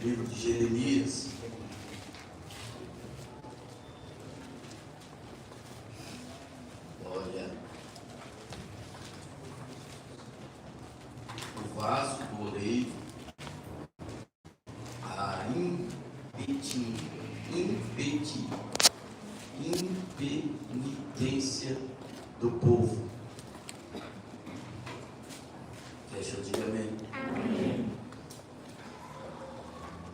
livro de Jeremias. Olha, o vaso do oleiro, a impenitência do povo. Deixa eu dizer amém. Amém.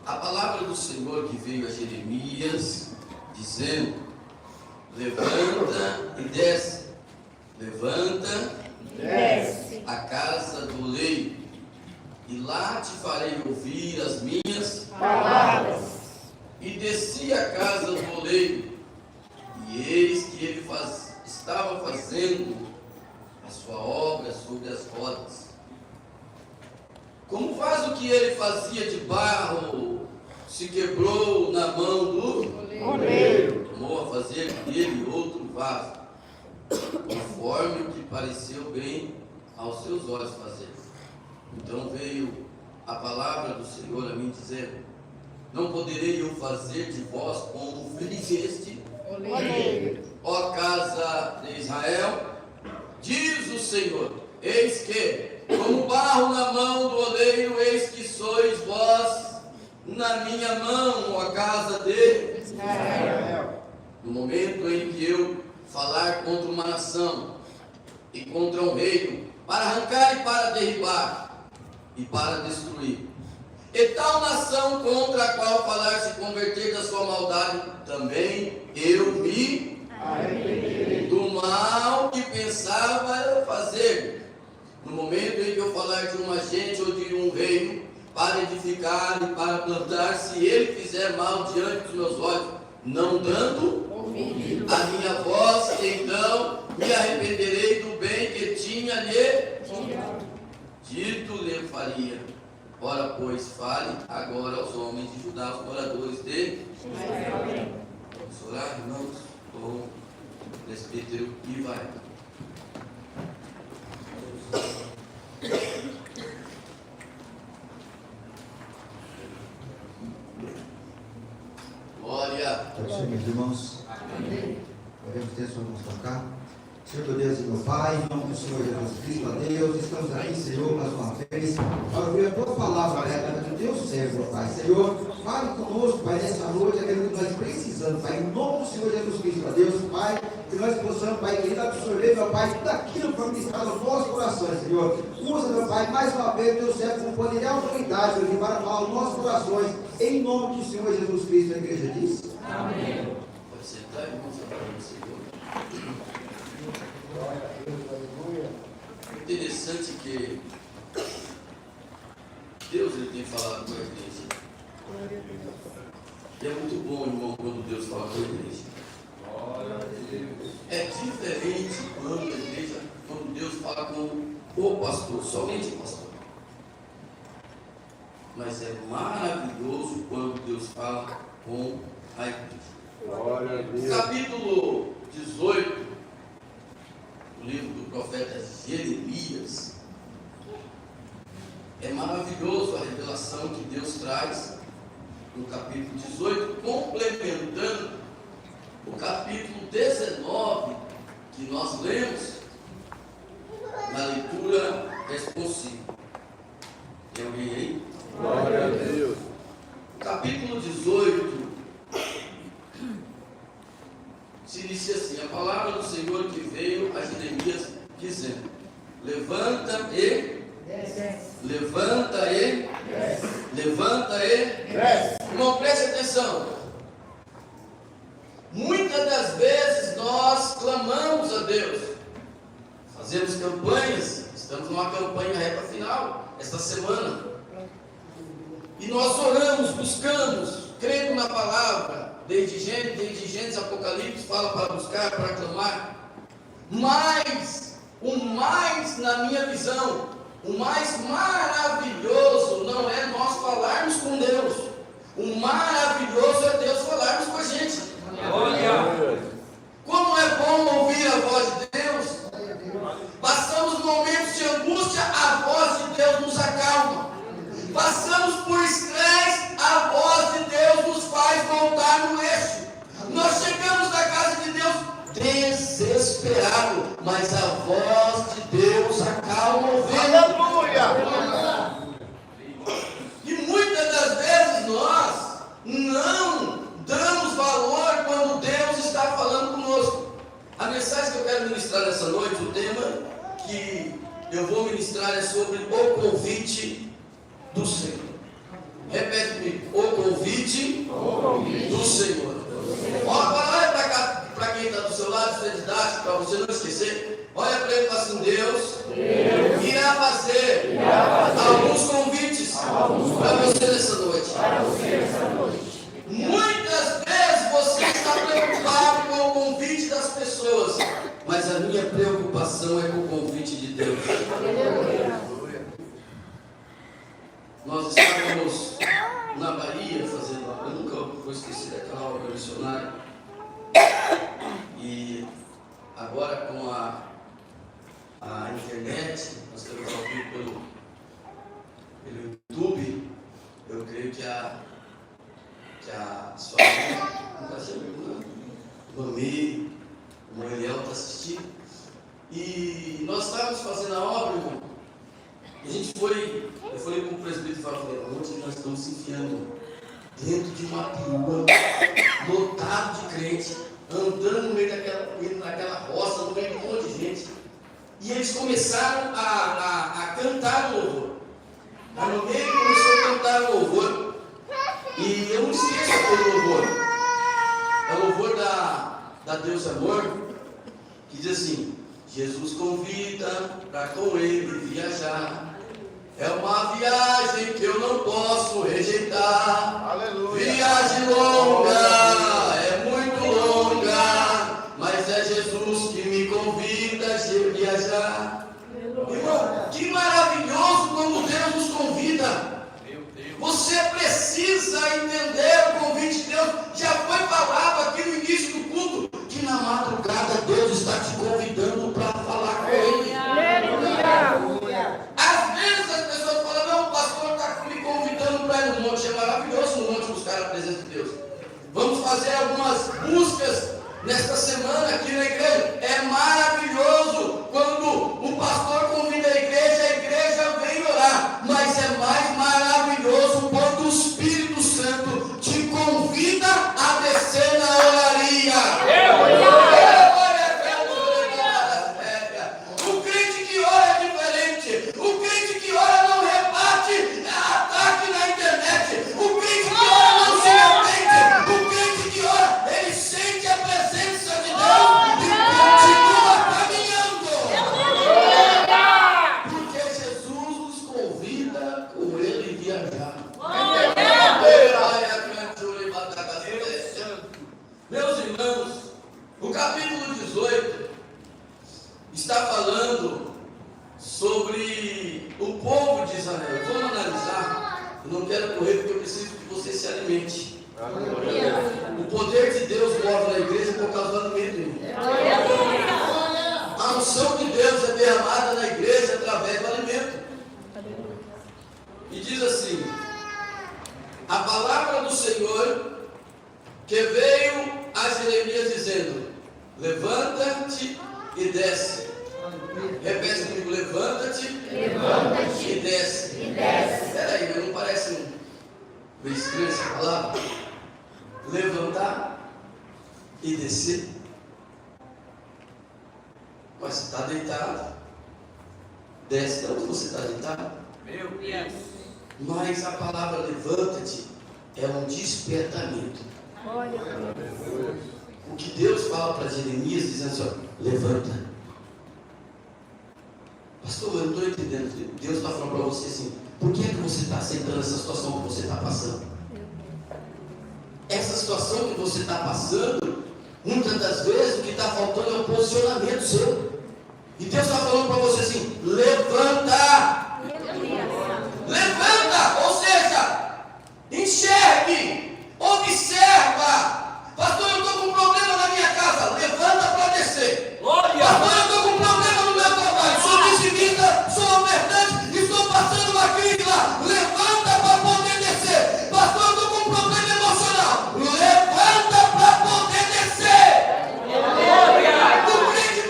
A palavra do Senhor que veio a Jeremias, dizendo: levanta e desce, levanta E desce a casa do oleiro, e lá te farei ouvir as minhas palavras. E desci a casa do oleiro, e eis que ele estava fazendo a sua obra sobre as rodas. Como o vaso que ele fazia de barro se quebrou na mão do Oleiro. tomou a fazer dele outro vaso, conforme o que pareceu bem aos seus olhos fazer. Então veio a palavra do Senhor a mim dizendo: não poderei eu fazer de vós como fez este Oleiro. ó casa de Israel? Diz o Senhor: eis que, como barro na mão do oleiro, eis que sois vós na minha mão, ó casa de Israel. No momento em que eu falar contra uma nação e contra um reino, para arrancar e para derribar e para destruir, e tal nação contra a qual falar se converter da sua maldade, também eu me Arrependerei do mal que pensava fazer. No momento em que eu falar de uma gente ou de um reino, para edificar e para plantar, se ele fizer mal diante dos meus olhos, não dando ouvido a minha voz, então me arrependerei do bem que tinha lhe dito lhe faria. Ora, pois, fale agora aos homens de Judá, os moradores de Israel. Vamos orar, irmãos, com o presbítero e vai. Glória. Senhor, meus irmãos, podemos ter sua mão tocar. Senhor, meu Deus e meu Pai, em nome do Senhor Jesus Cristo, a Deus, estamos aqui, Senhor, mais uma vez, para ouvir a tua palavra, Pai, do teu servo, Pai. Senhor, fale conosco, Pai, nessa noite, aquilo que nós precisamos, Pai, em nome do Senhor Jesus Cristo, a Deus, Pai, que nós possamos, Pai, querido, absorver, meu Pai, tudo aquilo que foi ministrado nos nossos corações, Senhor. Usa, meu Pai, mais uma vez, teu servo, com poder e autoridade, Senhor, para falar aos nossos corações, em nome do Senhor Jesus Cristo, a igreja diz. Amém. Pode sentar, irmãos, adorando o Senhor. Interessante que Deus ele tem falado com a igreja. E é muito bom, irmão, quando Deus fala com a igreja. É diferente quando Deus fala com o pastor, somente o pastor. Mas é maravilhoso quando Deus fala com a igreja. Glória a Deus. Capítulo 18, o livro do profeta Jeremias. É maravilhoso a revelação que Deus traz no capítulo 18, complementando o capítulo 19 que nós lemos na leitura responsiva. Tem alguém aí? Glória a Deus. Capítulo 18 se inicia assim: a palavra do Senhor que veio a Jeremias dizendo: levanta e levanta e levanta e Irmão, preste atenção. Muitas das vezes nós clamamos a Deus, fazemos campanhas, estamos numa campanha reta final esta semana, e nós oramos, buscamos, crendo na palavra, desde Gênesis, Apocalipse, fala para buscar, para clamar. Mas o mais, na minha visão, o mais maravilhoso não é nós falarmos com Deus. O maravilhoso é Deus falarmos com a gente. Como é bom ouvir a voz de Deus. Passamos momentos de angústia, a voz de Deus nos acalma. Passamos por estresse, a desesperado, mas a voz de Deus acalma o vento. Aleluia! E muitas das vezes nós não damos valor quando Deus está falando conosco. A mensagem que eu quero ministrar nessa noite, o tema que eu vou ministrar é sobre o convite do Senhor. Repete comigo, o convite do Senhor. Olha para cá, para quem está do seu lado, para você não esquecer. Olha para ele e fala assim: Deus irá fazer alguns convites para você nessa noite. Muitas vezes você está preocupado com o convite das pessoas, mas a minha preocupação é com o convite de Deus. Nós estávamos na Bahia fazendo, eu nunca vou esquecer daquela obra missionária, e agora com a internet, nós temos ao vivo pelo YouTube. Eu creio que a sua Mami, o Eliel está assistindo, e nós estávamos fazendo a obra, irmão. Eu falei com o presbítero e falei: onde nós estamos se enfiando? Dentro de uma perua, lotado de crente, andando no meio daquela roça, no meio de um monte de gente. E eles começaram a cantar o louvor. A Mami começou a cantar o louvor. E eu não esqueço aquele louvor. É o louvor da Deus Amor, que diz assim: Jesus convida para com ele viajar. É uma viagem que eu não posso rejeitar. Aleluia. Viagem longa, é muito longa, mas é Jesus que me convida a viajar. Irmão, que maravilhoso quando Deus nos convida. Você precisa entender o convite de Deus. Já foi falado aqui no início do culto que na madrugada Deus está te convidando para falar com Ele. Às vezes as pessoas falam: não, o pastor está me convidando para ir no monte. É maravilhoso no monte buscar a presença de Deus. Vamos fazer algumas buscas nesta semana aqui na igreja. É maravilhoso quando o pastor convida a igreja vem orar. Mas é mais maravilhoso quando o Espírito Santo te convida a descer na oraria. O crente que ora é diferente. O crente que ora não rebate ataque na internet. O crente que ora não se arrepende. O crente que ora, ele sente a presença de Deus e continua caminhando. Porque Jesus nos convida com ele viajar. Meus irmãos, o capítulo 18 está falando sobre o povo de Israel. Vamos analisar. Eu não quero correr porque eu preciso que você se alimente. O poder de Deus move na igreja por causa do alimento, irmão. A unção de Deus é derramada na igreja através do alimento. E diz assim: a palavra do Senhor que veio a Jeremias dizendo: levanta-te e desce. Repete comigo: levanta-te e desce. Espera aí, mas não parece meio estranho essa palavra? Levantar e descer. Mas você está deitado. Desce. De onde você está deitado? Meu Deus. Mas a palavra levanta-te é um despertamento. O que Deus fala para Jeremias, dizendo assim: levanta. Pastor, eu não estou entendendo. Deus está falando para você assim: por que é que você está aceitando essa situação que você está passando? Essa situação que você está passando, muitas das vezes o que está faltando é um posicionamento seu. E Deus está falando para você assim: levanta. Levanta, ou seja, enxergue, observa. Pastor, eu estou com um problema na minha casa. Levanta para descer. Pastor, eu estou com um problema no meu trabalho. Sou dissimista, sou ofertante, estou passando uma crise lá. Levanta para poder descer. Pastor, eu estou com um problema emocional. Levanta para poder descer. O crente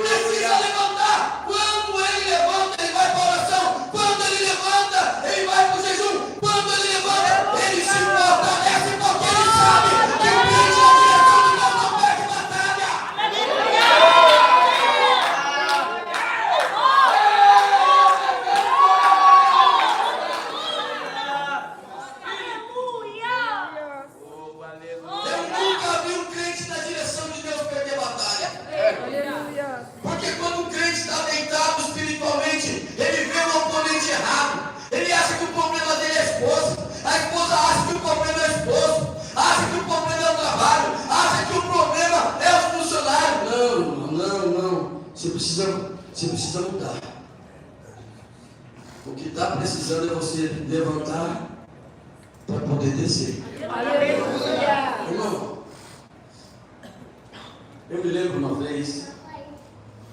está precisando é você levantar para poder descer. Aleluia. Irmão, eu me lembro uma vez,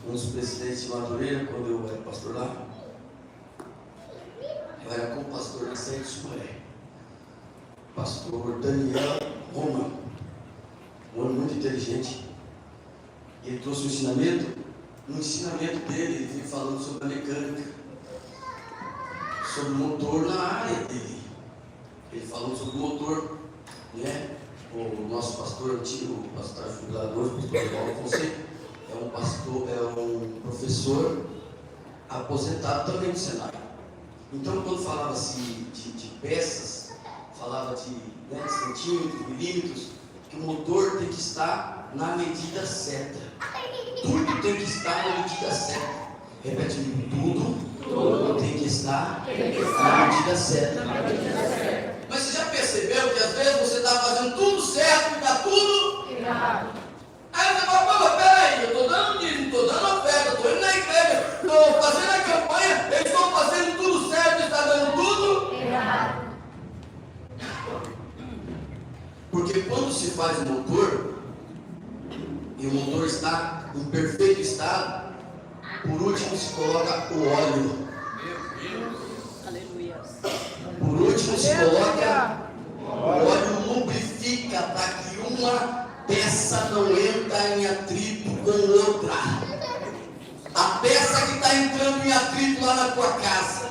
um dos presidentes de Madureira, quando eu era pastor lá, eu era com o pastor na sede de Sumaré, pastor Daniel Roma, um homem muito inteligente. Ele trouxe um ensinamento. No ensinamento dele, ele veio falando sobre a mecânica, sobre o motor na área dele. Ele falou sobre o motor, né? O nosso pastor antigo, o pastor jubilador, o pastor Paulo Fonseca, é um professor aposentado também no Senai. Então, quando falava-se de peças, falava de centímetros, milímetros, que o motor tem que estar na medida certa. Tudo tem que estar na medida certa. Repete comigo, tudo tem que estar na medida certa. Mas você já percebeu que às vezes você está fazendo tudo certo e está tudo Errado. Aí você fala, mas peraí, eu estou dando dízimo, estou dando oferta, estou indo na igreja, estou fazendo a campanha, eu estou fazendo tudo certo e está dando tudo Errado. Porque quando se faz o motor, e o motor está em perfeito estado, por último se coloca o óleo. Aleluia. Por último se coloca o óleo, lubrifica para que uma peça não entre em atrito com outra. A peça que está entrando em atrito lá na tua casa,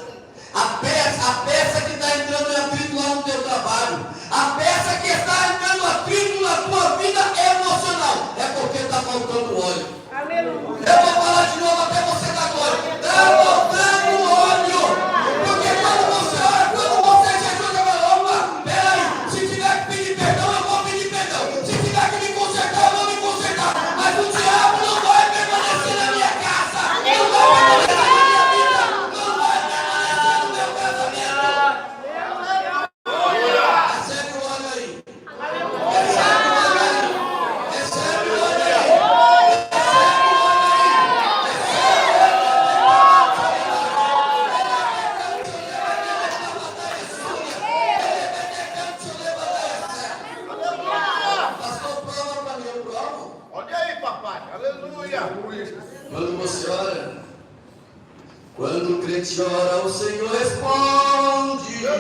a peça que está entrando em atrito lá no teu trabalho, a peça que está entrando em atrito na tua vida emocional, é porque está faltando óleo. Aleluia. Eu vou falar de novo até você dar glória. Está faltando óleo. Porque quando você ora, quando você jejua, você fala, opa, peraí, se tiver que pedir perdão, eu vou pedir perdão. Se tiver que me consertar, eu vou me consertar. Mas o diabo não vai permanecer na minha casa. Não vai permanecer na minha vida. Não vai permanecer no meu casamento. Recebe o óleo aí. Recebe o óleo aí. Recebe o óleo aí. Pastor, prova para mim, eu provo. Olha aí, papai. Aleluia. Quando você ora, quando o crente ora, o Senhor responde. A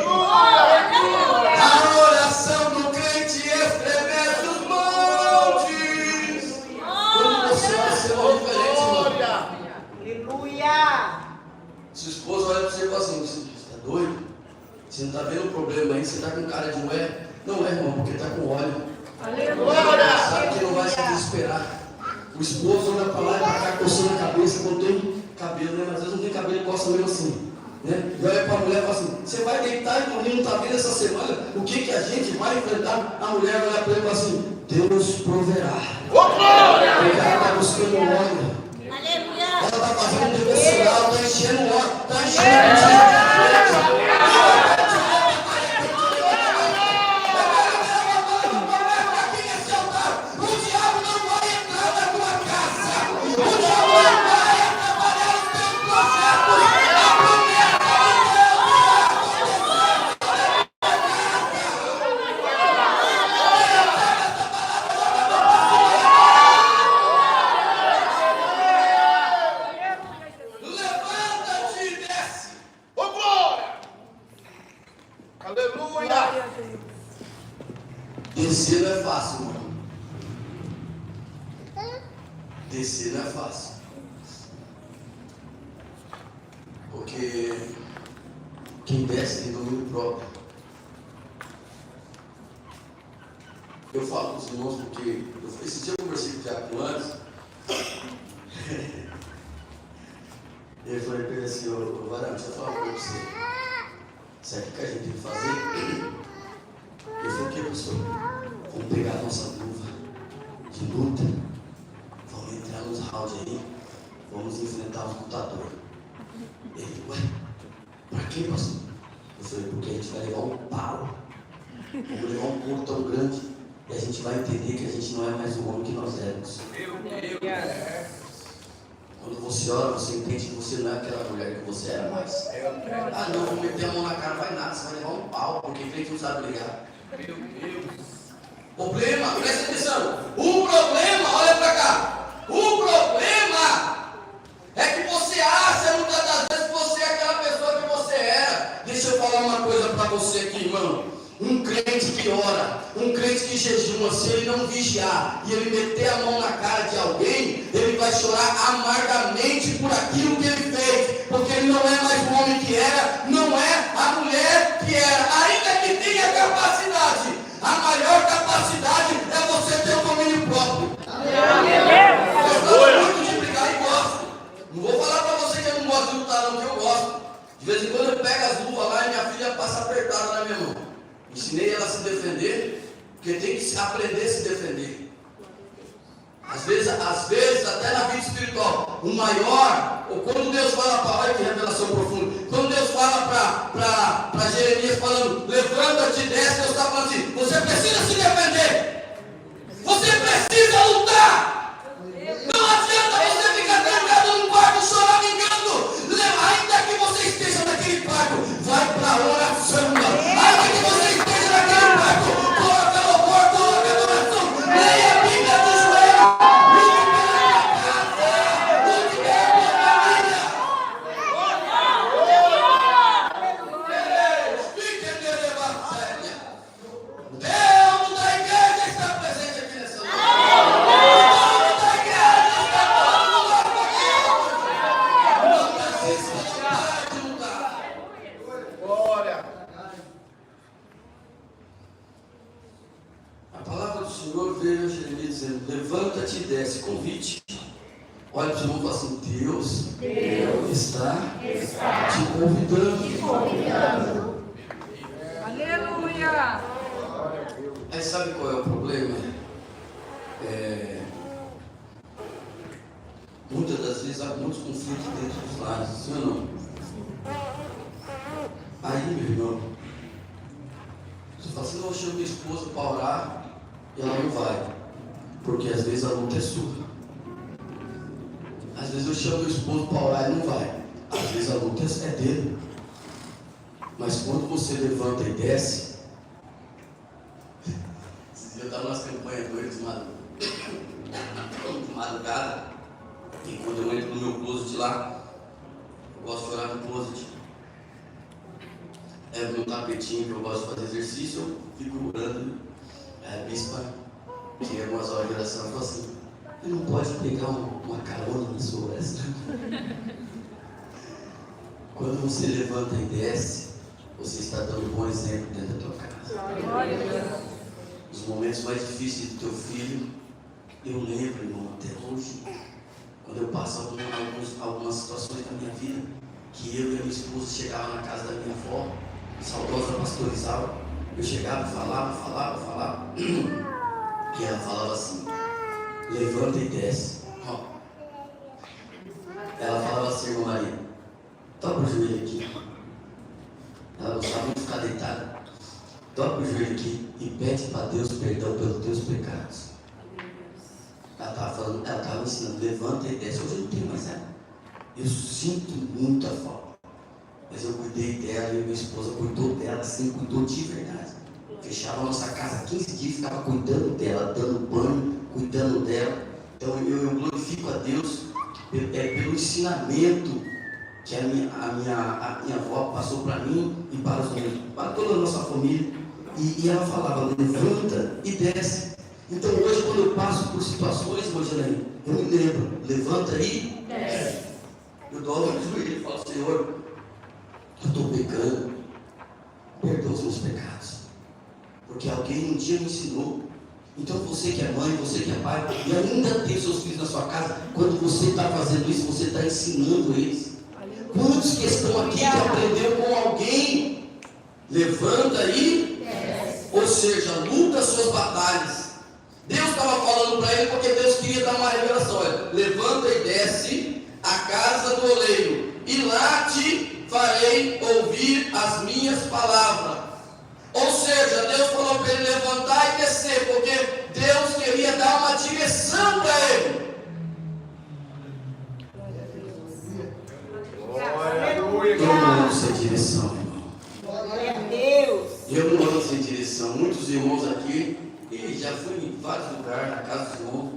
oração do crente estremece os montes. Quando você ora, você morre diferente, irmão. Glória. Aleluia. Se o esposo olha para você e fala assim, você está doido? Você não está vendo o problema aí, você está com cara de ué. Não é, irmão, porque está com óleo. Aleluia. Sabe que não vai se desesperar. O esposo anda para lá e para cá, coçando a cabeça, quando tem cabelo, né? Às vezes não tem cabelo, ele coça mesmo assim. Né? E olha para a mulher e fala assim, você vai deitar e dormir, não está vendo essa semana o que a gente vai enfrentar? A mulher olha para ele e fala assim, Deus proverá. Porque ela está buscando óleo. Ela está fazendo um devocional, está enchendo óleo, está enchendo Descer não é fácil, mano. Descer não é fácil. Porque quem desce tem domínio próprio. Eu falo com os irmãos porque esse dia eu conversei com o Tiago antes. Eu falei para ele assim, ô Varão, deixa eu falar uma coisa para você. Sabe o que a gente tem que fazer? Eu falei, o que, pastor? Vamos pegar a nossa luva de luta, vamos entrar nos rounds aí, vamos enfrentar o lutador. Ele, ué, pra quê, pastor? Eu falei, porque a gente vai levar um pau, vamos levar um corpo tão grande, e a gente vai entender que a gente não é mais o homem que nós éramos. Quando você ora, você entende que você não é aquela mulher que você era mais. Ah, não, vou meter a mão na cara, não vai nada, você vai levar um pau, porque crente não sabe brigar. Meu Deus. Problema, presta atenção. O problema, olha pra cá. O problema é que você acha muitas das vezes que você é aquela pessoa que você era. Deixa eu falar uma coisa pra você aqui, irmão. Um crente que ora, um crente que jejuma, se ele não vigiar e ele meter a mão na cara de alguém, ele vai chorar amargamente por aquilo que ele fez, porque ele não é mais o homem que era, não é a mulher que era, ainda que tenha capacidade. A maior capacidade é você ter o domínio próprio. Eu gosto muito de brigar e gosto. Não vou falar para você que eu não gosto de lutar, não, que eu gosto. De vez em quando eu pego as luvas lá e minha filha passa apertada na minha mão. Ensinei ela a se defender, porque tem que aprender a se defender. Às vezes até na vida espiritual, o maior, ou quando Deus fala para, olha que revelação profunda, quando Deus fala para Jeremias falando, levanta-te e desce, Deus está falando assim, você precisa se defender, você precisa lutar, não adianta você ficar trancado num quarto choramingando, ainda que você esteja naquele quarto, vai para a oração, ainda que você esteja naquele quarto, coloca louvor, coloca adoração, leia a Bíblia do joelho. Levanta-te e desce, convite. Olha para o irmão e fala assim: Deus está te convidando. Aleluia. Aí sabe qual é o problema? Muitas das vezes há muitos conflitos dentro dos lares, sim ou não? Aí, meu irmão, você fala assim: não, eu chamo minha esposa para orar e ela não vai. Porque às vezes a luta é sua. Às vezes eu chamo meu esposo para orar e não vai. Às vezes a luta é dele. Mas quando você levanta e desce, esses dias eu estava nas campanhas doidas de madrugada, e quando eu entro no meu closet lá, eu gosto de orar no closet. É o meu tapetinho que eu gosto de fazer exercício, eu fico orando. A bispa, que é umas horas de oração, falou assim: você não pode pegar uma carona na sua oração. Quando você levanta e desce, você está dando um bom exemplo dentro da tua casa. Os momentos mais difíceis do teu filho, eu lembro, irmão, até hoje, quando eu passo algumas situações da minha vida, que eu e a minha esposa chegavam na casa da minha avó, saudosa pastora Isaura, eu chegava e falava, e ela falava assim: levanta e desce. Ela falava assim: irmã Maria, toca o joelho aqui. Ela gostava muito de ficar deitada. Toca o joelho aqui e pede para Deus perdão pelos teus pecados. Ela estava ensinando: levanta e desce. Hoje eu não tenho mais ela. Eu sinto muita falta. Mas eu cuidei dela e minha esposa cuidou dela, assim, cuidou de verdade. Fechava a nossa casa 15 dias, ficava cuidando dela, dando banho, cuidando dela. Então eu glorifico a Deus pelo ensinamento que a minha avó passou para mim e para toda a nossa família. E ela falava: levanta e desce. Então hoje, quando eu passo por situações, Rogério, eu me lembro: levanta e desce. Eu dou no joelho e falo: Senhor, eu estou pecando, perdoa os meus pecados. Porque alguém um dia me ensinou. Então você que é mãe, você que é pai, e ainda tem seus filhos na sua casa, quando você está fazendo isso, você está ensinando eles. Quantos que estão aqui que aprenderam com alguém? Levanta aí, ou seja, luta as suas batalhas. Deus estava falando para ele porque Deus queria dar uma revelação. Olha, levanta e desce a casa do oleiro, e lá te farei ouvir as minhas palavras. Ou seja, Deus falou para ele levantar e descer, porque Deus queria dar uma direção para ele. direção. Muitos irmãos aqui, e já fui em vários lugares, na casa do Senhor,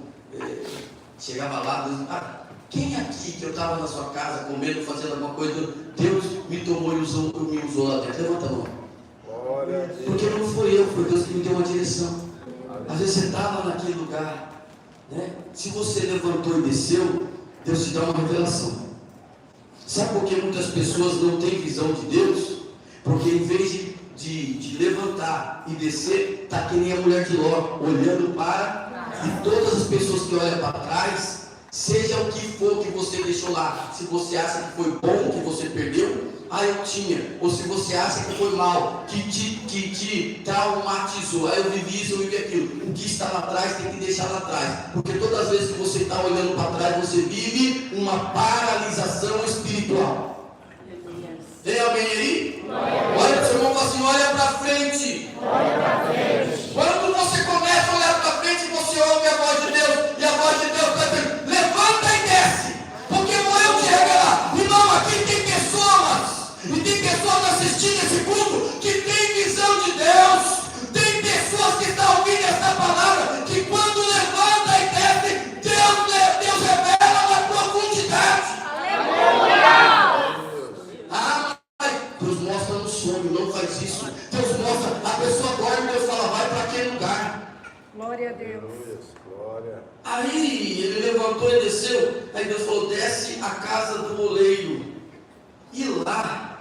chegava lá, Deus, quem aqui que eu estava na sua casa comendo, fazendo alguma coisa, Deus me tomou e me usou lá dentro? Levanta a mão. Glória a Deus. Porque não foi eu, foi Deus que me deu uma direção. Às vezes você estava naquele lugar, né? Se você levantou e desceu, Deus te dá uma revelação. Sabe por que muitas pessoas não têm visão de Deus? Porque em vez de levantar e descer, está que nem a mulher de Ló, olhando para, e todas as pessoas que olham para trás, seja o que for que você deixou lá, se você acha que foi bom que você perdeu, eu tinha, ou se você acha que foi mal, que te traumatizou, eu vivi isso, eu vivi aquilo, o que está lá atrás tem que deixar lá atrás, porque todas as vezes que você está olhando para trás, você vive uma paralisação espiritual. Tem alguém aí? Olha para o seu irmão e fala assim, olha para frente. Quando você começa a olhar para frente, você ouve a voz de Deus, e a voz de Deus está dizendo, levanta e desce, porque morreu de lá. Irmão, aqui tem pessoas, e tem pessoas assistindo esse culto, que tem visão de Deus, tem pessoas que estão ouvindo essa palavra, que quando levanta e desce, Deus revela na profundidade. Deus mostra no sonho, não faz isso. Deus mostra, a pessoa dorme, Deus fala, vai para aquele lugar. Glória a Deus. Glória. Aí ele levantou e desceu. Aí Deus falou, desce a casa do oleiro, e lá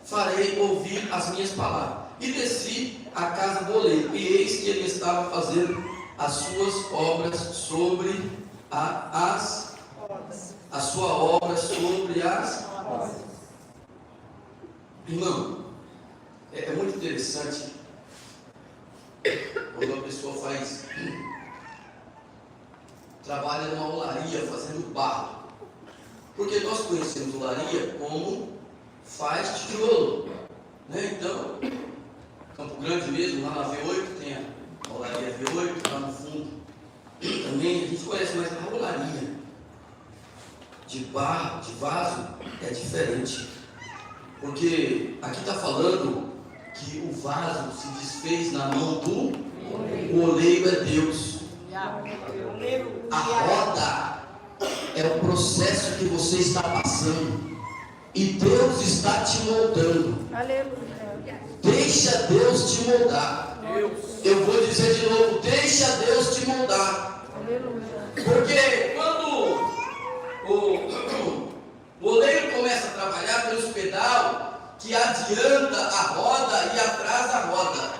farei ouvir as minhas palavras. E desci a casa do oleiro, e eis que ele estava fazendo as suas obras sobre a sua obra sobre as. Irmão, é muito interessante quando a pessoa trabalha numa olaria fazendo barro, porque nós conhecemos olaria como faz tijolo, né? Então, Campo Grande mesmo, lá na V8 tem a olaria V8, lá no fundo também a gente conhece, mas a olaria de barro, de vaso, é diferente. Porque aqui está falando que o vaso se desfez na mão do oleiro, é Deus. A roda é o processo que você está passando. E Deus está te moldando. Aleluia. Deixa Deus te moldar. Eu vou dizer de novo, deixa Deus te moldar. Aleluia. Porque quando o oleiro começa a trabalhar pelos pedal que adianta a roda e atrasa a roda.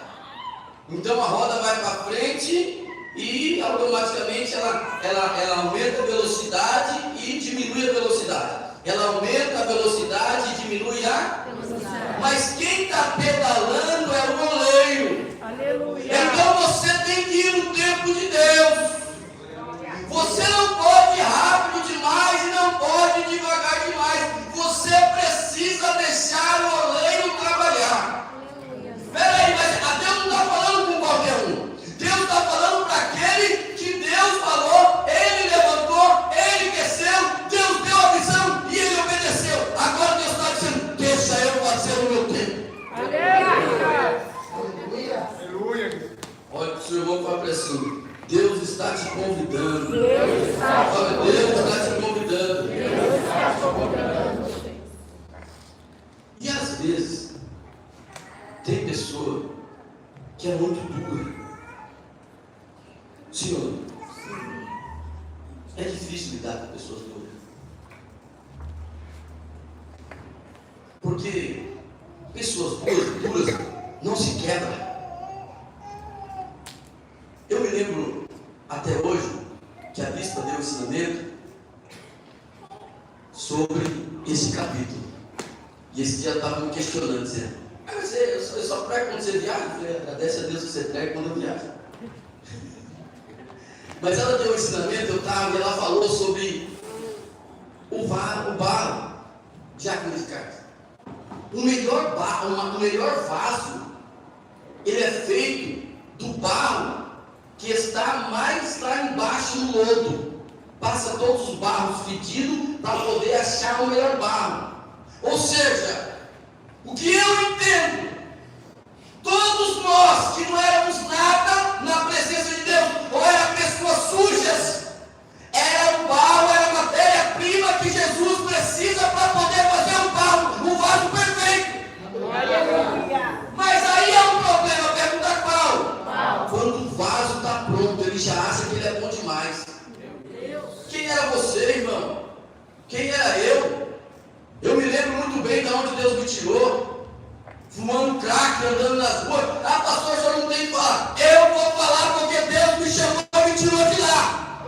Então a roda vai para frente e automaticamente ela aumenta a velocidade e diminui a velocidade. Ela aumenta a velocidade e diminui a velocidade. Mas quem está pedalando é o oleiro. Aleluia. Então você tem que ir no tempo de Deus. Você não pode ir rápido demais e não pode ir devagar demais. Você precisa deixar o oleiro trabalhar. Peraí, mas Deus não está falando com qualquer um. Deus está falando para aquele que Deus falou, ele levantou, ele desceu, Deus deu a visão e ele obedeceu. Agora Deus está dizendo, deixa eu fazer o meu tempo. Aleluia. Olha para o seu irmão e fala para assim, Deus está te convidando. Deus está te convidando. E às vezes, tem pessoa que é muito dura. Senhor, é difícil lidar com pessoas duras. Porque pessoas duras não se quebram. Eu me lembro até hoje que a bispa deu um ensinamento sobre esse capítulo. E esse dia eu estava me questionando, dizendo, eu só prego quando você viaja? Eu falei, agradece a Deus que você prega quando eu viajo. Mas ela deu um ensinamento, e ela falou sobre o barro de água de carne. O melhor vaso, ele é feito do barro que está mais lá embaixo no lodo. Passa todos os barros fedidos para poder achar o melhor barro. Ou seja, O que eu entendo, todos nós que não éramos nada na presença de Deus, ou eram pessoas sujas, era o barro, era a matéria-prima que Jesus precisa para poder fazer o barro, o vaso perfeito. Mas aí é um problema, pergunta qual? Quando o vaso está pronto, ele já acha que ele é bom demais. Quem era você, irmão? Quem era eu? Eu me lembro muito bem de onde Deus me tirou. Fumando crack, andando nas ruas. Ah, pastor, o senhor não tem que falar. Eu vou falar porque Deus me chamou e me tirou de lá.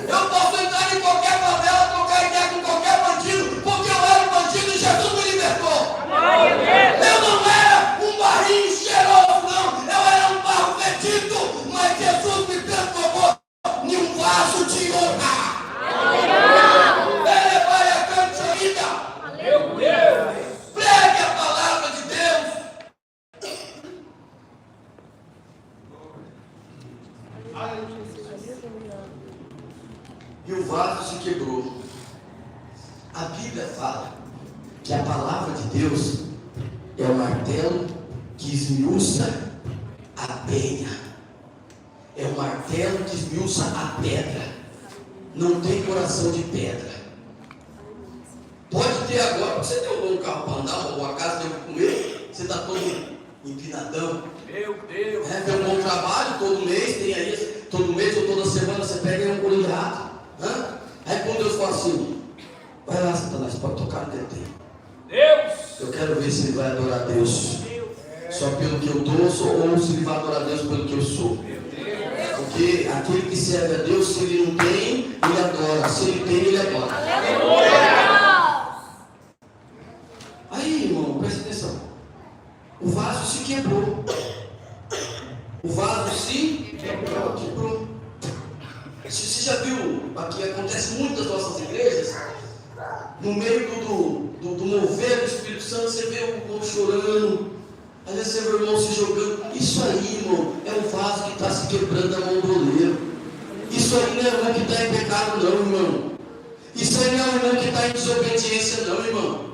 Eu posso entrar em qualquer favela, trocar ideia com qualquer bandido, porque eu era um bandido e Jesus me libertou. Eu não era um barrinho cheiroso, não. Eu era um barro fedido, mas Jesus me transformou em um vaso de honra. Pregue a palavra de Deus. E o vaso se quebrou. A Bíblia fala que a palavra de Deus é o martelo que esmiuça a penha. É o martelo que esmiuça a pedra. Não tem coração de pedra. Pode ter agora, você tem um bom carro para andar, uma boa casa, tem o que comer, você está todo empinadão. Meu Deus! Tem um bom trabalho, todo mês, tem aí, todo mês ou toda semana você pega um colinho de rato. Aí quando Deus fala assim, vai lá, Satanás, pode tocar no dedo dele. Deus! Eu quero ver se ele vai adorar a Deus só pelo que eu dou, ou se ele vai adorar a Deus pelo que eu sou. Porque aquele que serve a Deus, se ele não tem, ele adora. Se ele tem, ele adora. Aleluia! Aí, irmão, presta atenção. O vaso se quebrou. O vaso se quebrou. Você já viu, aqui acontece muito nas nossas igrejas, no meio do mover do Espírito Santo, você vê o povo chorando, às vezes você vê o irmão se jogando. Isso aí, irmão, é um vaso que está se quebrando a mão do oleiro. Isso aí não é irmão que está em pecado, não, irmão. Isso aí não é irmão que está em desobediência, não, irmão.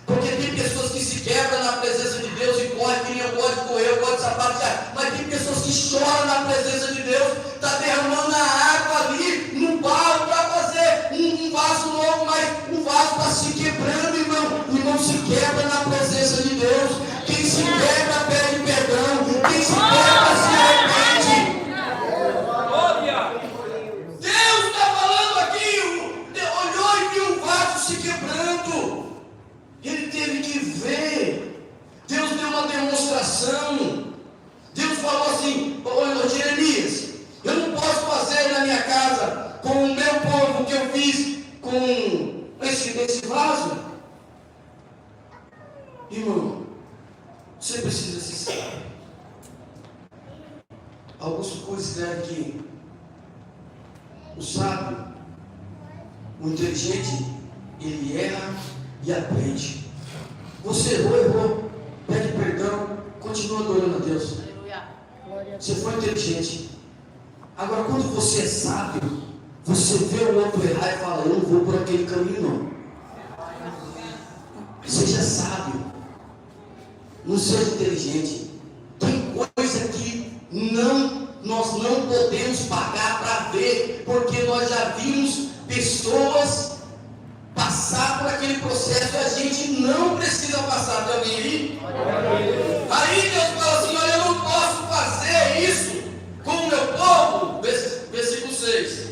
Porque tem pessoas que se quebram na presença de Deus e correm, que nem eu gosto de correr, eu gosto de sapatear. Mas tem pessoas que choram na presença de Deus, está derramando a água ali no barro para fazer um vaso novo, mas o vaso está se quebrando, irmão. O irmão se quebra na presença de Deus. Quem se quebra pede perdão. Quem se quebra se arrepende. Deus está falando aqui, olhou e viu o vaso se quebrando. Ele teve que ver. Deus deu uma demonstração. Deus falou assim: olha, Jeremias, eu não posso fazer na minha casa com o meu povo o que eu fiz com esse vaso. Irmão, você precisa se saber. Augusto Cury escreve que o sábio, o inteligente, ele erra e aprende. Você errou, pede perdão, continua adorando a Deus. Você foi inteligente. Agora, quando você é sábio, você vê o outro errar e fala: eu não vou por aquele caminho, não. Seja sábio, não seja inteligente. Tem coisa que nós não podemos pagar para ver, porque nós já vimos pessoas passar por aquele processo e a gente não precisa passar também aí. Aí Deus fala assim: olha, eu não posso fazer isso com o meu povo. Versículo 6.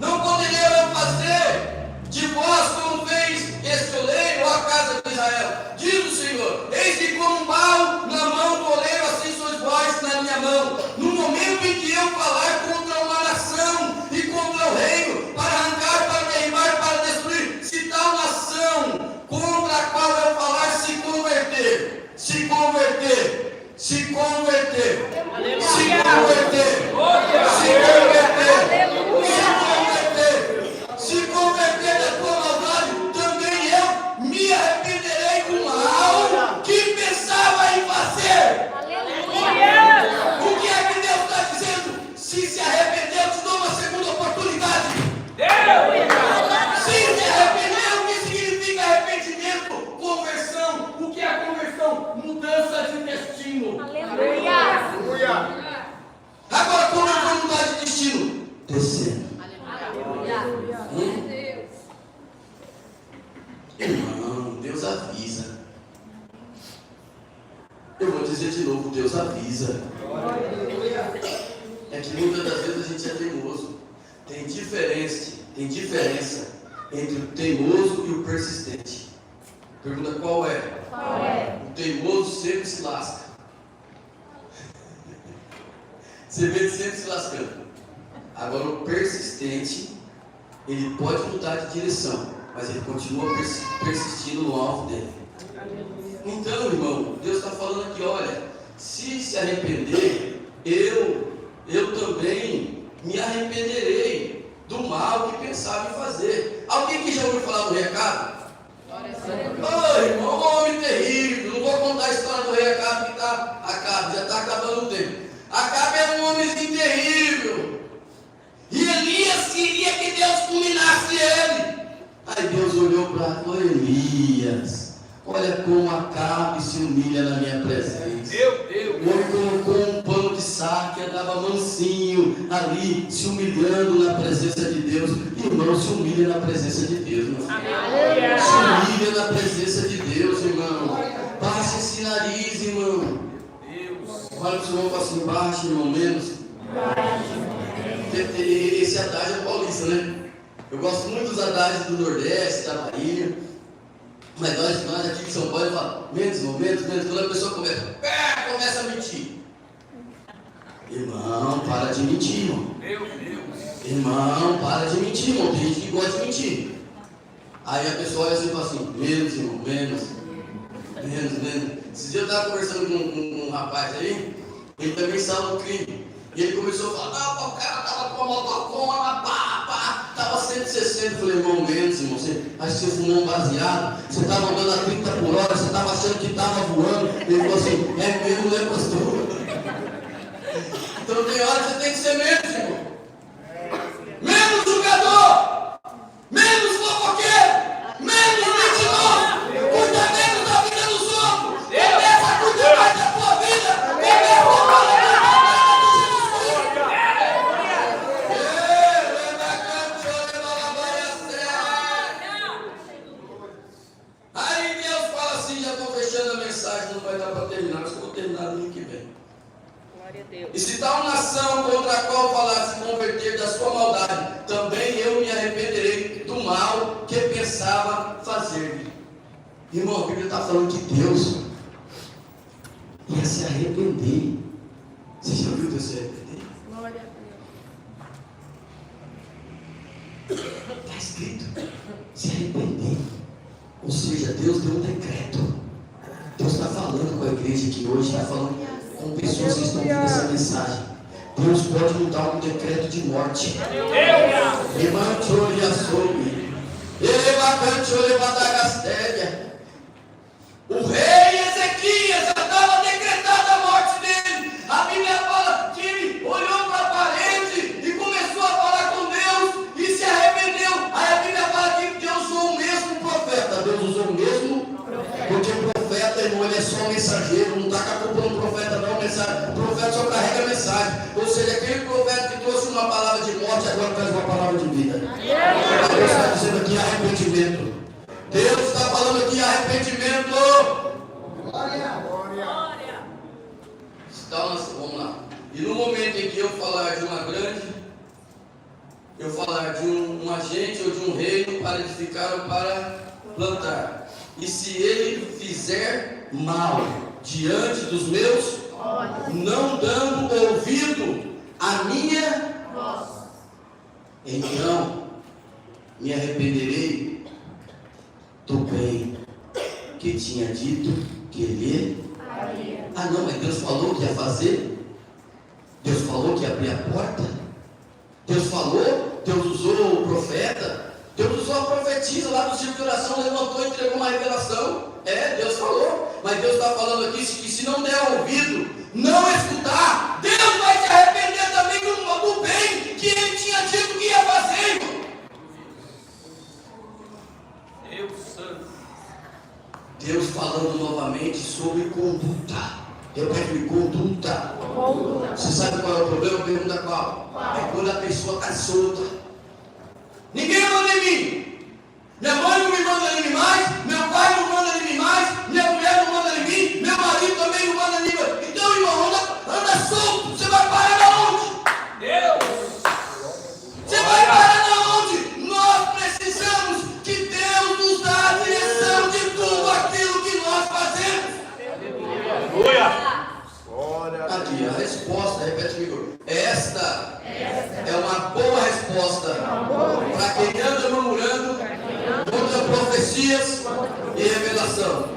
Não poderia eu fazer de vós como fez este oleiro, a casa de Israel. Diz o Senhor: eis que como um barro na mão do oleiro, assim sois vós na minha mão. No momento em que eu falar contra uma nação e contra o reino, para arrancar, para derribar, para destruir, se tal nação contra a qual eu falar se converter, se converter, se converter, se converter, se converter, se converter da tua maldade, também eu me arrependerei do mal que pensava em fazer. O que é que Deus está dizendo? Se arrepender, eu te dou uma segunda oportunidade. Se arrepender, o que significa arrependimento? Conversão. O que é Aleluia. Agora, como é que mudar de destino? Descendo. Irmão, Deus avisa. Eu vou dizer de novo, Deus avisa. É que muitas das vezes a gente é teimoso. Tem diferença entre o teimoso e o persistente. Pergunta qual é? O teimoso sempre se lasca. Você vê ele sempre se lascando. Agora o persistente, ele pode mudar de direção, mas ele continua persistindo no alvo dele. Então, irmão, Deus está falando aqui, olha, se arrepender, eu também me arrependerei do mal que pensava em fazer. Alguém que já ouviu falar do recado? Ô, irmão, um homem terrível. Não vou contar a história do rei Acabe, que já está acabando o tempo. Acabe era um homenzinho terrível. E Elias queria que Deus culminasse ele. Aí Deus olhou para Elias. Olha como Acabe se humilha na minha presença. O homem colocou um pano de saco e andava mansinho ali, se humilhando na presença de Deus. Irmão, se humilha na presença de Deus, meu filho. Se humilha na presença de Deus, irmão. Baixa esse nariz, irmão. Olha para o seu irmão assim, baixa, irmão, menos. Esse adágio é paulista, né? Eu gosto muito dos adágios do Nordeste, da Bahia. Mas nós aqui de São Paulo falamos, menos. Quando a pessoa começa a mentir. Irmão, para de mentir, irmão. Irmão, para de mentir, irmão. Tem gente que gosta de mentir. Aí a pessoa olha assim e fala assim, menos, irmão, menos. Esses dias eu estava conversando com um rapaz aí, ele também estava no crime. E ele começou a falar, não, o cara estava com a motocona, estava 160. Eu falei, irmão, menos, irmão. Acho que você fumou um baseado, você estava andando a 30 por hora, você estava achando que estava voando. Ele falou assim, é mesmo, né, pastor? Então tem hora que você tem que ser menos, irmão. Menos julgador, menos fofoqueiro, menos mentiroso, cuida menos da vida dos outros, começa a cuidar mais da tua vida, Aí Deus fala assim, já estou fechando a mensagem, não vai dar para terminar, mas eu vou terminar no ano que vem. E se tal nação contra a qual falar se converter da sua maldade, também eu me arrependerei do mal que pensava fazer. Irmão, a Bíblia está falando que Deus ia se arrepender. Você já ouviu Deus se arrepender? Glória a Deus. Está escrito, se arrepender. Ou seja, Deus deu um decreto. Deus está falando com a igreja aqui hoje, está falando com pessoas que estão ouvindo essa mensagem. Deus pode mudar um decreto de morte. O rei Ezequias já estava decretada a morte dele. A Bíblia fala que ele olhou para a parede e começou a falar com Deus e se arrependeu. Aí a Bíblia fala que Deus usou o mesmo profeta. Deus usou o mesmo porque o profeta, irmão, ele é só mensageiro. Não está com a culpa no profeta, não. O profeta só carrega a mensagem. Ou seja, aquele profeta que trouxe uma palavra de morte, agora traz uma palavra de vida. Deus está dizendo aqui arrependimento. Deus está falando aqui arrependimento. Glória. Então, vamos lá. E no momento em que eu falar de uma grande, eu falar de um agente ou de um reino para edificar ou para plantar, e se ele fizer mal diante dos meus, não dando ouvido à minha voz, então me arrependerei do bem que tinha dito que ele faria. Ah não, mas Deus falou que ia fazer? Deus falou que ia abrir a porta? Deus falou? Deus usou o profeta? Deus usou a profetisa lá do círculo de oração, levantou e entregou uma revelação. Deus falou. Mas Deus está falando aqui que se não der ouvido, não escutar, Deus vai se arrepender também do bem que ele tinha dito que ia fazer, irmão. Deus falando novamente sobre conduta. Repete, conduta. Você sabe qual é o problema? Pergunta qual? É quando a pessoa está solta. Ninguém manda em mim. Minha mãe não me manda em mim mais, meu pai não manda em mim mais, minha mulher não manda em mim, meu marido também não manda em mim. Então, irmão, anda solto. Você vai parar na onde? Você vai parar na onde? Nós precisamos que Deus nos dê a direção de tudo aquilo que nós fazemos. Aqui, a resposta, repete comigo. Esta é uma boa resposta para quem anda murmurando contra profecias e revelação.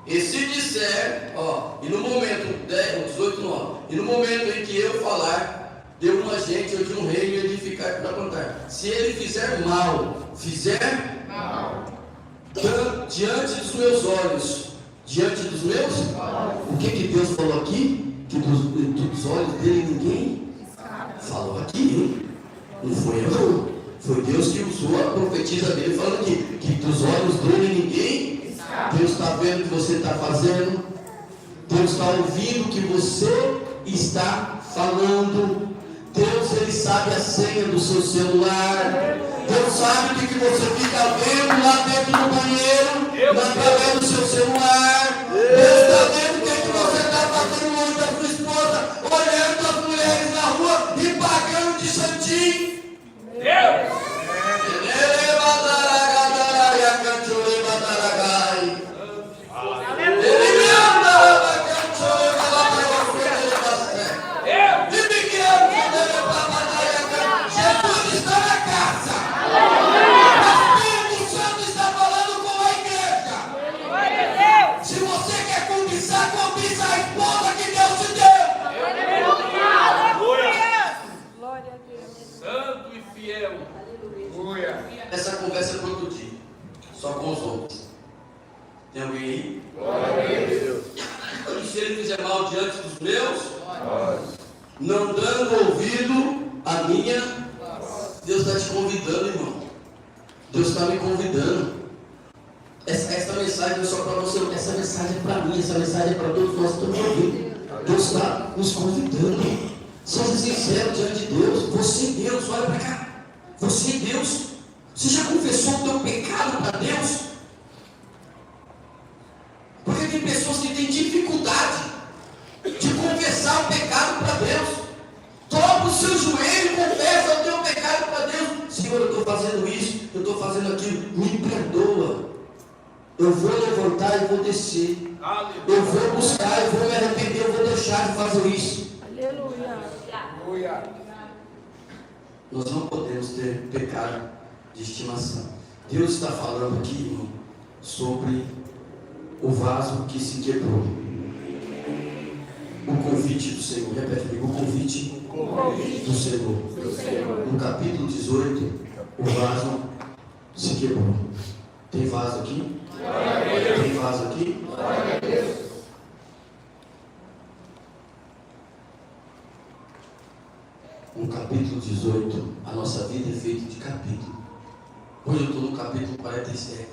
E se disser, e no momento, 18, 9, e no momento em que eu falar de um agente ou de um rei me edificar para contar, se ele fizer mal, diante dos meus olhos, o que Deus falou aqui? Que dos olhos dele ninguém falou aqui, hein? Não foi eu, não. Foi Deus que usou a profetisa dele falando que dos olhos dele ninguém. Deus está vendo o que você está fazendo. Deus está ouvindo o que você está falando. Deus, ele sabe a senha do seu celular. Deus sabe o que você fica vendo lá dentro do banheiro, através do seu celular. Deus está vendo o que você está fazendo longe da sua esposa, olhando as mulheres na rua e pagando de santinho. Essa conversa é para outro dia, só com os outros. Tem alguém aí? E se ele fizer mal diante dos meus, não dando ouvido à minha, Deus está te convidando, irmão. Deus está me convidando. Essa mensagem não é só para você, essa mensagem é para mim, essa mensagem é para todos nós que estamos ouvindo. Deus está nos convidando. Seja sincero diante de Deus. Você e Deus, olha para cá. Você e Deus. Você já confessou o teu pecado para Deus? Porque tem pessoas que têm dificuldade de confessar o pecado para Deus. Dobra o seu joelho e confessa o teu pecado para Deus. Senhor, eu estou fazendo isso, eu estou fazendo aquilo, me perdoa. Eu vou levantar e vou descer. Eu vou buscar, eu vou me arrepender, eu vou deixar de fazer isso. Aleluia. Nós não podemos ter pecado de estimação. Deus está falando aqui, irmão, sobre o vaso que se quebrou. O convite do Senhor. Repete comigo, o convite do Senhor. No capítulo 18, o vaso se quebrou. Tem vaso aqui? Tem vaso aqui? No capítulo 18, a nossa vida é feita de capítulo. Hoje eu estou no capítulo 46.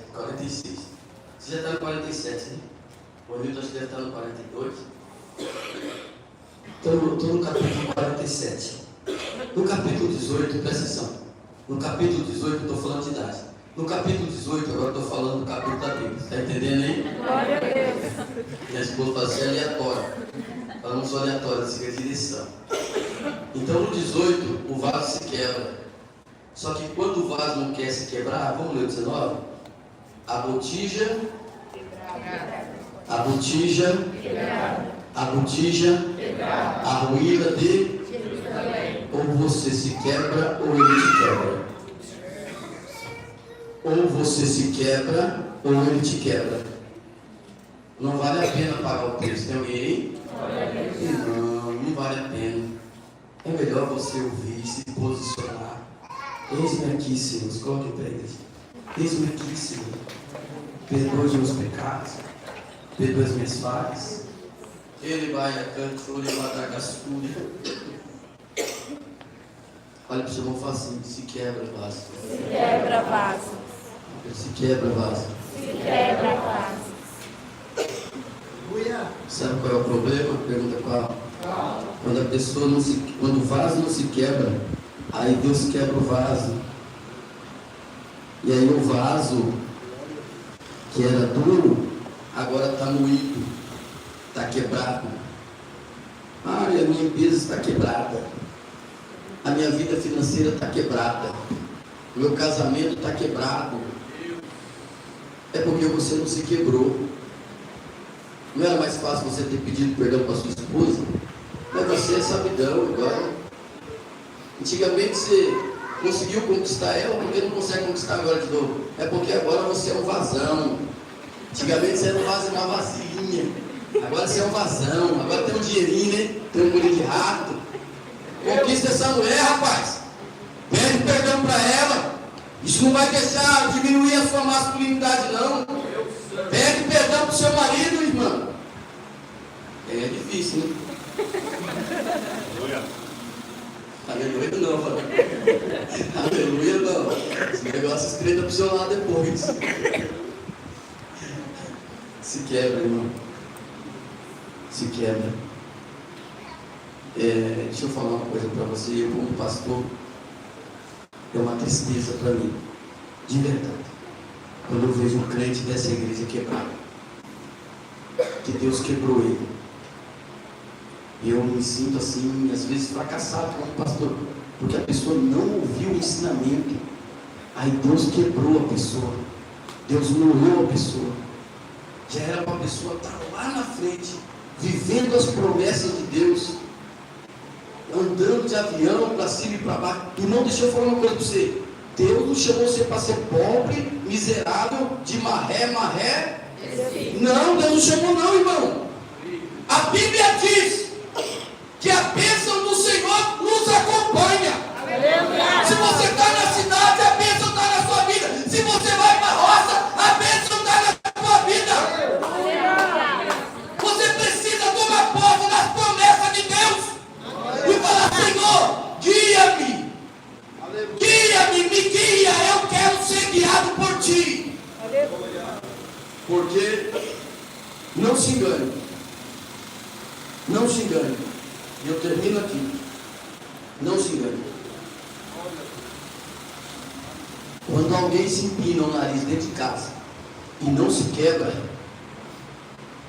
Você já está no 47, né? O Milton acho que deve estar no 42. Então eu estou no capítulo 47. No capítulo 18, presta atenção. No capítulo 18 eu estou falando de idade. No capítulo 18, agora eu estou falando do capítulo da Bíblia. Está entendendo aí? Glória a Deus. Minha esposa fala assim, aleatório. Ela não sou aleatória, siga a direção. Então no 18, o vaso se quebra. Só que quando o vaso não quer se quebrar, vamos ler o 19? A botija, a ruína de, ou você se quebra, ou ele te quebra. Ou você se quebra, ou ele te quebra. Não vale a pena pagar o preço. Tem alguém aí? Não vale a pena. É melhor você ouvir, se posicionar. Eis-me aqui, Senhor. Coloque em pé, igreja. Eis-me aqui, Senhor. Perdoa os meus pecados. Perdoa as minhas falhas. Ele vai a canto, ele vai dar gastura. Olha para o seu irmão e fala assim: se quebra, vaso. Se quebra, vaso. Se quebra, vaso. Se quebra, vaso. Sabe qual é o problema? Pergunta qual? Quando o vaso não se quebra, aí Deus quebra o vaso. E aí o vaso, que era duro, agora está moído, está quebrado. Ah, e a minha empresa está quebrada. A minha vida financeira está quebrada. O meu casamento está quebrado. É porque você não se quebrou. Não era mais fácil você ter pedido perdão para sua esposa? Mas você é sabidão agora. Antigamente você conseguiu conquistar ela, porque não consegue conquistar agora de novo? É porque agora você é um vazão. Antigamente você era uma vasilhinha. Agora você é um vazão. Agora tem um dinheirinho, né? Tem um molho de rato. Conquista essa mulher, rapaz. Pede perdão para ela. Isso não vai deixar diminuir a sua masculinidade, não. Pede perdão para o seu marido, irmão. É difícil, né? Aleluia não, mano. Aleluia não. Esse negócio escreva para o seu lado depois. Se quebra, irmão. Se quebra. Deixa eu falar uma coisa para você. Eu, como pastor, é uma tristeza para mim, de verdade, quando eu vejo um crente dessa igreja quebrado, que Deus quebrou ele. Eu me sinto assim, às vezes fracassado como pastor, porque a pessoa não ouviu o ensinamento. Aí Deus quebrou a pessoa, Deus moeu a pessoa. Já era para a pessoa estar lá na frente, vivendo as promessas de Deus, andando de avião para cima e para baixo. Irmão, deixa eu falar uma coisa para você. Deus não chamou você para ser pobre, miserável, de marré. Não, Deus não chamou não, irmão. A Bíblia diz que a bênção do Senhor nos acompanha. Aleluia. Se você está na cidade, a bênção está na sua vida. Se você vai para a roça, a bênção está na sua vida. Aleluia. Você precisa tomar posse das promessas de Deus e falar: Senhor, guia-me. Guia-me, me guia. Eu quero ser guiado por ti. Aleluia. Porque não se engane. Não se engane. E eu termino aqui. Não se engane. Quando alguém se empina o nariz dentro de casa e não se quebra,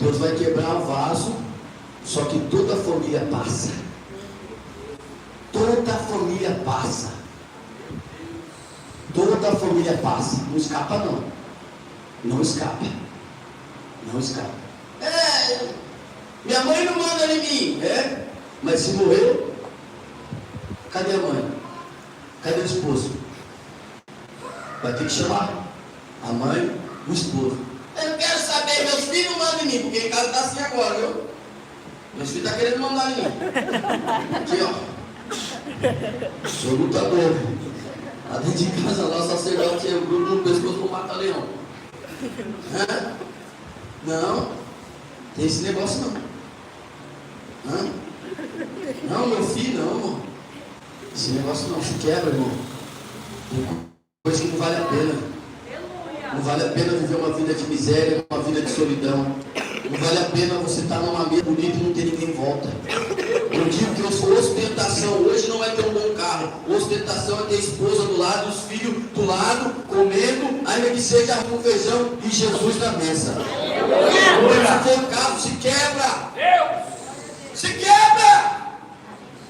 Deus vai quebrar o vaso, só que toda a família passa. Toda a família passa. Toda a família passa. Não escapa não. Não escapa. Não escapa. Minha mãe não manda em mim. Mas se morrer, cadê a mãe? Cadê o esposo? Vai ter que chamar a mãe e o esposo. Eu não quero saber, meus filhos não mandam em mim, porque em casa está assim agora, viu? Meus filhos estão querendo mandar em mim. Aqui, ó. Sou lutador. Lá dentro de casa, lá o sacerdote é o grupo no pescoço para matar leão. Não, tem esse negócio não. Não, meu filho, não, irmão. Esse negócio não se quebra, irmão. Tem coisa que não vale a pena. Não vale a pena viver uma vida de miséria, uma vida de solidão. Não vale a pena você estar numa mesa bonita e não ter ninguém em volta. Eu digo que ostentação hoje não é ter um bom carro. Ostentação é ter a esposa do lado, os filhos do lado, comendo, ainda que seja com feijão e Jesus na mesa. Se for o caso, se quebra. Se quebra.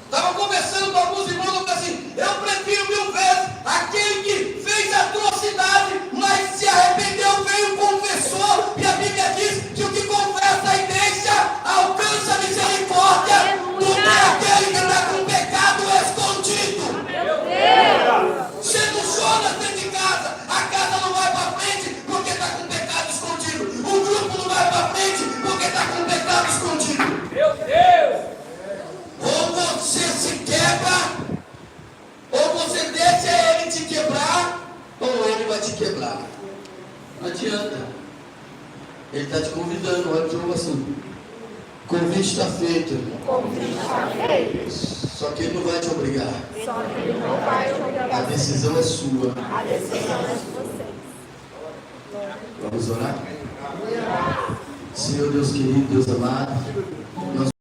Estava conversando com alguns irmãos, eu falei assim: eu prefiro 1000 vezes aquele que fez atrocidade, mas se arrependeu, veio, confessou, e a Bíblia diz que o que confessa e deixa alcança misericórdia, do que aquele que está com pecado escondido. Você não chora dentro de casa, a casa não vai para frente porque está com pecado escondido, o grupo não vai para frente porque está com pecado escondido. Meu Deus! Ou você se quebra, ou você deixa ele te quebrar, ou ele vai te quebrar. Não adianta. Ele está te convidando, olha que assim. O convite está feito. Só que ele não vai te obrigar. A decisão é sua. Vamos orar? Senhor Deus querido, Deus amado.